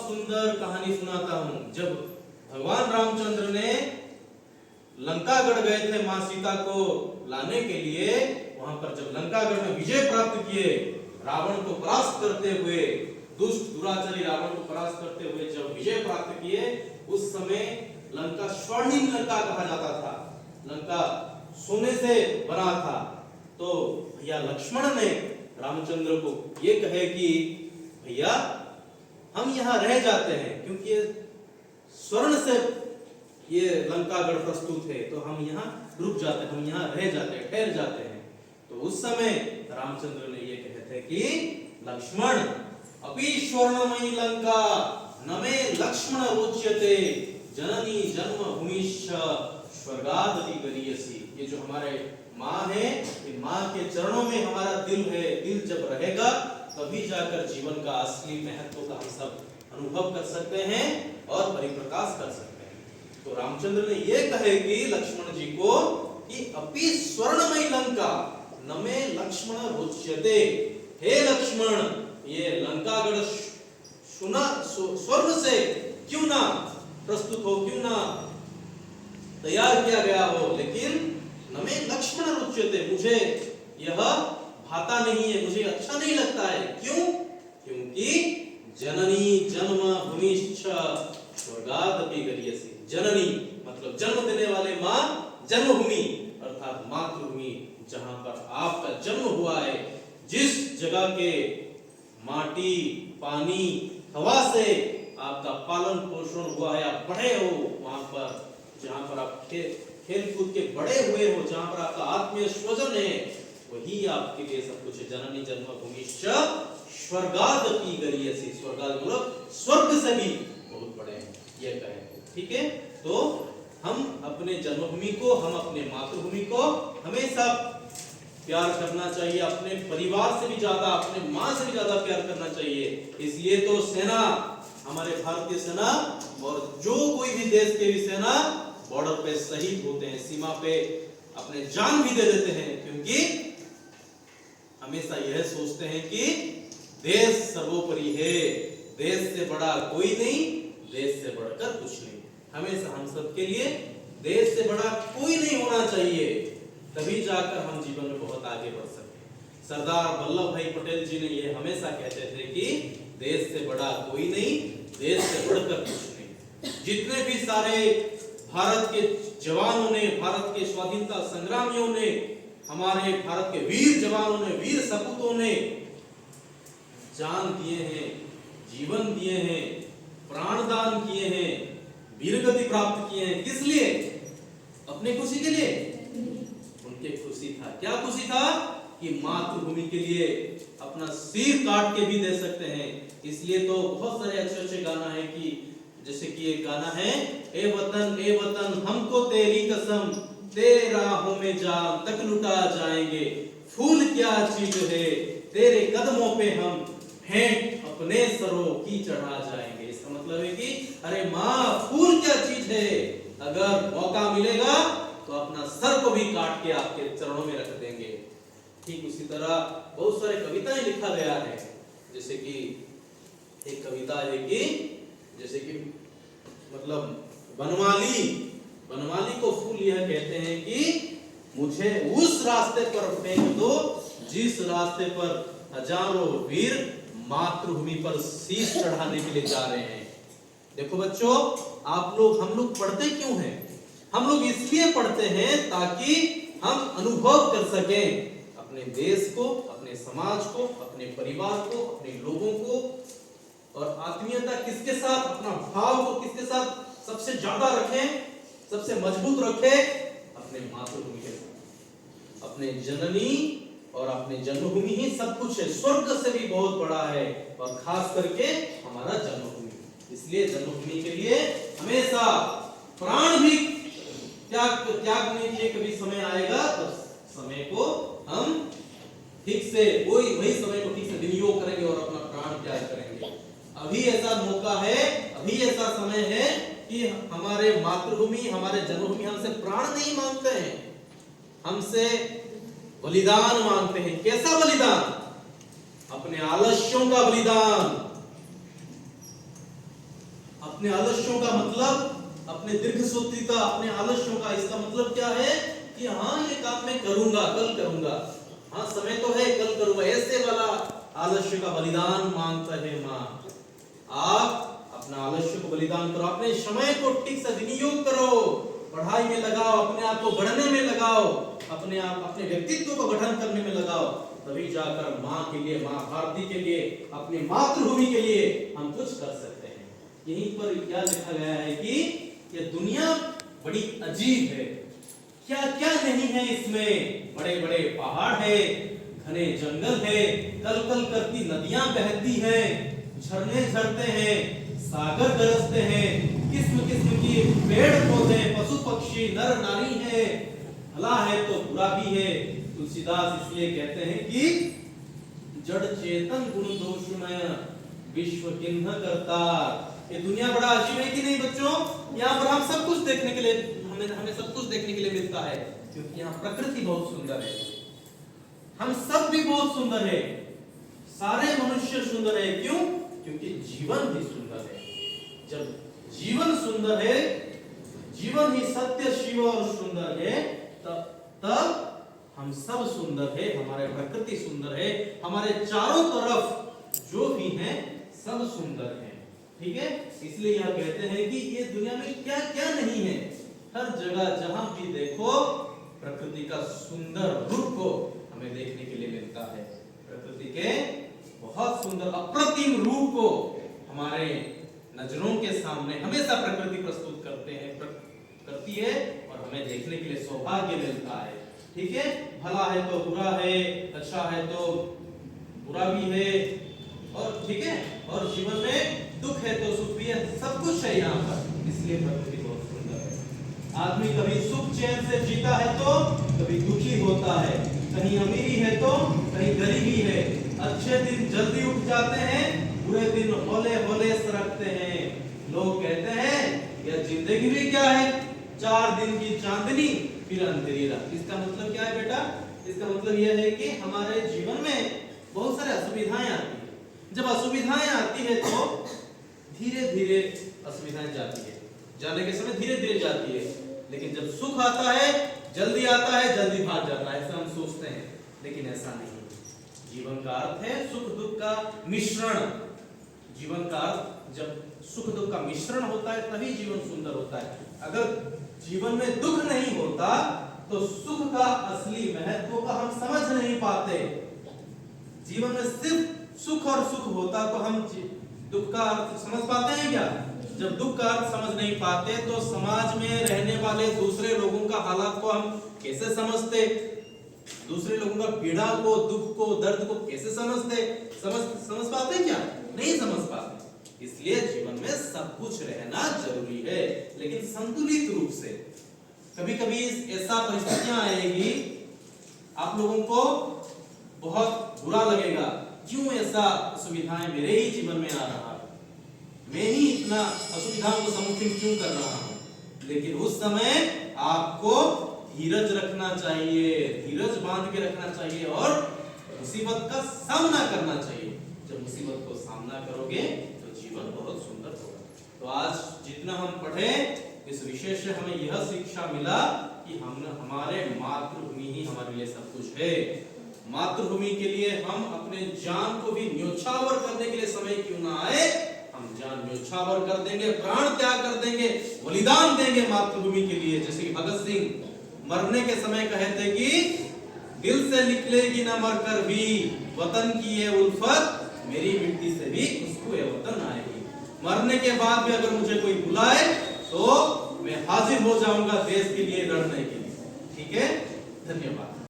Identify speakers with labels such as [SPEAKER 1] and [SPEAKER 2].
[SPEAKER 1] सुंदर कहानी सुनाता हूं। जब भगवान रामचंद्र ने लंकागढ़ गए थे मां सीता को लाने के लिए, वहां पर जब लंकागढ़ में विजय प्राप्त किए, रावण को परास्त करते हुए, दुष्ट दुराचारी रावण को परास्त करते हुए जब विजय प्राप्त किए, उस समय लंका स्वर्णिम लंका कहा जाता था। लंका सोने से बना था। तो भैया लक्ष्मण ने रामचंद्र को ये कहे कि भैया हम यहाँ रह जाते हैं, क्योंकि ये स्वर्ण से ये लंकागढ़ प्रस्तुत है, तो हम यहाँ रुक जाते हैं, हम यहाँ रह जाते हैं, ठहर जाते हैं। तो उस समय रामचंद्र ने ये कहे थे कि लक्ष्मण अपि स्वर्णमयी लंका न मे लक्ष्मण रोच्यते जननी जन्मभूमिश्च स्वर्गादपि गरीयसी। ये जो हमारे माँ है, ये माँ के चरणों में हमारा दिल है। दिल जब रहेगा तभी जाकर जीवन का असली महत्व का हम सब अनुभव कर सकते हैं और परिप्रकाश कर सकते हैं। तो रामचंद्र ने ये कहे कि लक्ष्मण जी को कि अपि स्वर्णमयी लंका न मे लक्ष्मण रोच्यते। हे लक्ष्मण, ये लंकागढ़ स्वर्ण से क्यों ना प्रस्तुत हो, क्यों ना तैयार किया गया हो, लेकिन न मे लक्ष्मण रोच्यते, मुझे यह भाता नहीं है, मुझे अच्छा नहीं लगता है। क्यों? क्योंकि जननी जन्मभूमिश्च स्वर्गादपि गरीयसी। जननी मतलब जन्म देने वाले माँ, जन्मभूमि अर्थात मातृभूमि, जहां पर आपका जन्म हुआ है, जिस जगह के माटी, पानी, हवा से आपका पालन पोषण हुआ है, आप बड़े हो, वहां पर जहां पर आप खेल कूद के बड़े हुए हो, जहां पर आपका आत्मीय स्वजन है, वही आपके लिए सब कुछ है। जननी जन्मभूमिश्च स्वर्गादपि गरीयसी। स्वर्गाद मतलब स्वर्ग से भी बहुत बड़े हैं, ये कहे। ठीक है, तो हम अपने जन्मभूमि को, हम अपने मातृभूमि को हमेशा प्यार करना चाहिए। अपने परिवार से भी ज्यादा, अपने माँ से भी ज्यादा प्यार करना चाहिए। इसलिए तो सेना, हमारे भारतीय सेना और जो कोई भी देश के भी सेना बॉर्डर पे शहीद होते हैं, सीमा पे अपने जान भी दे देते हैं, क्योंकि हमेशा यह सोचते हैं कि देश सर्वोपरि है, देश से बड़ा कोई नहीं, देश से बढ़कर कुछ नहीं। हमेशा हम सब के लिए देश से बड़ा कोई नहीं होना चाहिए, तभी जाकर हम जीवन में बहुत आगे बढ़ सकते। सरदार वल्लभ भाई पटेल जी ने ये हमेशा कहते थे कि देश से बड़ा कोई नहीं, देश से बढ़कर कुछ नहीं। जितने भी सारे भारत के जवानों ने, भारत के स्वाधीनता संग्रामियों ने, हमारे भारत के वीर जवानों ने, वीर सपूतों ने जान दिए हैं, जीवन दिए हैं, प्राणदान किए हैं, वीरगति प्राप्त किए हैं। किस लिए? अपने खुशी के लिए? उनके खुशी था, क्या खुशी था कि मातृभूमि के लिए अपना सिर काट के भी दे सकते हैं। इसलिए तो बहुत सारे अच्छे अच्छे गाना है कि जैसे कि एक गाना है, ए वतन हमको तेरी कसम, तेरे राहों में जान तक लुटा जाएंगे, फूल क्या चीज है तेरे कदमों पे हम भेंट अपने सरों की चढ़ा जाएंगे। इसका मतलब है कि अरे माँ, फूल क्या चीज है, अगर मौका मिलेगा तो अपना सर को भी काट के आपके चरणों में रख देंगे। ठीक उसी तरह बहुत सारे कविताएं लिखा गया है। जैसे कि एक कविता है कि जैसे कि मतलब बनमाली को फूल यह कहते हैं कि मुझे उस रास्ते पर फेंक दो जिस रास्ते पर हजारों वीर मातृभूमि पर शीश चढ़ाने के लिए जा रहे हैं। देखो बच्चों, हम लोग पढ़ते क्यों हैं? हम लोग इसलिए पढ़ते हैं ताकि हम अनुभव कर सकें अपने देश को, अपने समाज को, अपने परिवार को, अपने लोगों को, और आत्मीयता किसके साथ, अपना भाव को किसके साथ सबसे ज्यादा रखें, सबसे मजबूत रखें, अपने मातृभूमि के साथ। अपने जननी और अपने जन्मभूमि ही सब कुछ है, स्वर्ग से भी बहुत बड़ा है, और खास करके हमारा जन्मभूमि। इसलिए जन्मभूमि के लिए हमेशा प्राण भी त्यागने के लिए कभी समय आएगा, तब समय को हम ठीक से वही समय को ठीक से विनियोग करेंगे और अपना प्राण त्याग करेंगे। अभी ऐसा मौका है, अभी ऐसा समय है कि हमारे मातृभूमि, हमारे जन्मभूमि हमसे प्राण नहीं मांगते हैं, हमसे बलिदान मांगते हैं। कैसा बलिदान? अपने आलस्यों का बलिदान, अपने आलस्यों का मतलब, अपने दीर्घसूत्रीता, अपने आलस्यों का इसका मतलब क्या है कि हाँ ये काम मैं करूंगा, कल करूंगा, हाँ समय तो है कल करूंगा, ऐसे वाला आलस्य का बलिदान मांगता है माँ। आप अपना आलस्य को बलिदान करो, अपने समय को ठीक से विनियोग करो, पढ़ाई में लगाओ, अपने आप को बढ़ने में लगाओ, अपने व्यक्तित्व को गठन करने में लगाओ, तभी जाकर माँ के लिए, माँ भारती के लिए, अपनी मातृभूमि के लिए हम कुछ कर सकते हैं। यहीं पर क्या लिखा गया है कि ये दुनिया बड़ी अजीब है, क्या क्या नहीं है इसमें, बड़े बड़े पहाड़ है, घने जंगल है, कल कल करती नदियां बहती हैं, झरने झरते हैं, सागर गरजते हैं, किस्म किस्म की पेड़ पौधे, पशु पक्षी, नर नारी है, भला है तो बुरा भी है। तुलसीदास इसलिए कहते हैं कि जड़ चेतन गुण दोषमय विश्व किन्ह करता। ये दुनिया बड़ा अजीब है कि नहीं बच्चों? यहाँ पर हम सब कुछ देखने के लिए, हमें सब कुछ देखने के लिए मिलता है, क्योंकि यहाँ प्रकृति बहुत सुंदर है, हम सब भी बहुत सुंदर है, सारे मनुष्य सुंदर है। क्यों? क्योंकि जीवन भी सुंदर है। जब जीवन सुंदर है, जीवन ही सत्य शिव और सुंदर है, तब हम सब सुंदर है, हमारे प्रकृति सुंदर है, हमारे चारों तरफ जो भी हैं सब सुंदर है। ठीक है, इसलिए यह कहते हैं कि ये दुनिया में क्या क्या नहीं है, हर जगह जहां भी देखो प्रकृति का सुंदर रूप को हमें देखने के लिए मिलता है। प्रकृति के बहुत सुंदर अप्रतिम रूप को हमारे नजरों के सामने हमेशा प्रकृति प्रस्तुत करती है और हमें देखने के लिए सौभाग्य मिलता है। ठीक है, भला है तो बुरा है, अच्छा है तो बुरा भी है, और ठीक है, और जीवन में दुख है तो सुख भी है, सब कुछ है यहाँ पर। इसलिए प्रकृति बहुत सुंदर है। आदमी कभी सुख चैन से जीता है तो कभी दुखी होता है, कहीं अमीरी है तो कहीं गरीबी है, अच्छे दिन जल्दी उठ जाते हैं, बुरे दिन होले होले सरकते हैं। लोग कहते हैं यह जिंदगी भी क्या है, 4 दिन की चांदनी फिर अंधेरी रात। इसका मतलब क्या है बेटा? इसका मतलब यह है कि हमारे जीवन में बहुत सारे असुविधाएं आती है। जब असुविधाएं आती है तो धीरे धीरे असुविधाएं जाती है, जाने के समय धीरे धीरे जाती है, लेकिन जब सुख आता है जल्दी आता है, जल्दी भाग जाता है, ऐसा हम सोचते हैं, लेकिन ऐसा नहीं। जीवन का अर्थ है सुख दुख का मिश्रण। जीवन का अर्थ जब सुख दुख का मिश्रण होता है तभी जीवन सुंदर होता है। अगर जीवन में दुख नहीं होता तो सुख का असली महत्व को हम समझ नहीं पाते। जीवन में सिर्फ सुख और सुख होता तो हम दुख का अर्थ समझ पाते हैं क्या? जब दुख का अर्थ समझ नहीं पाते तो समाज में रहने वाले दूसरे लोगों का हालात को हम कैसे समझते? दूसरे लोगों का पीड़ा को, दुख को, दर्द को कैसे समझ पाते क्या? नहीं समझ पाते। इसलिए जीवन में सब कुछ रहना जरूरी है, लेकिन संतुलित रूप से। कभी कभी ऐसा परिस्थितियां आएगी, आप लोगों को बहुत बुरा लगेगा, क्यों ऐसा असुविधाएं मेरे ही जीवन में आ रहा है, मैं ही इतना असुविधाओं को सम्मुखीन क्यों कर रहा हूं। लेकिन उस समय आपको धीरज रखना चाहिए, धीरज बांध के रखना चाहिए और मुसीबत का सामना करना चाहिए। जब मुसीबत को सामना करोगे तो जीवन बहुत सुंदर होगा। तो आज जितना हम पढ़े इस विषय से हमें यह शिक्षा मिला कि हमारे मातृभूमि ही हमारे लिए सब कुछ है। मातृभूमि के लिए हम अपने जान को भी न्योछावर करने के लिए समय क्यों ना आए, हम जान न्योछावर कर देंगे, प्राण त्याग कर देंगे, बलिदान देंगे मातृभूमि के लिए। जैसे कि भगत सिंह मरने के समय कहते कि दिल से निकलेगी न मरकर भी वतन की ये उल्फत, मेरी मिट्टी से भी उसको ये वतन आएगी। मरने के बाद भी अगर मुझे कोई बुलाए तो मैं हाजिर हो जाऊंगा देश के लिए लड़ने के लिए। ठीक है, धन्यवाद।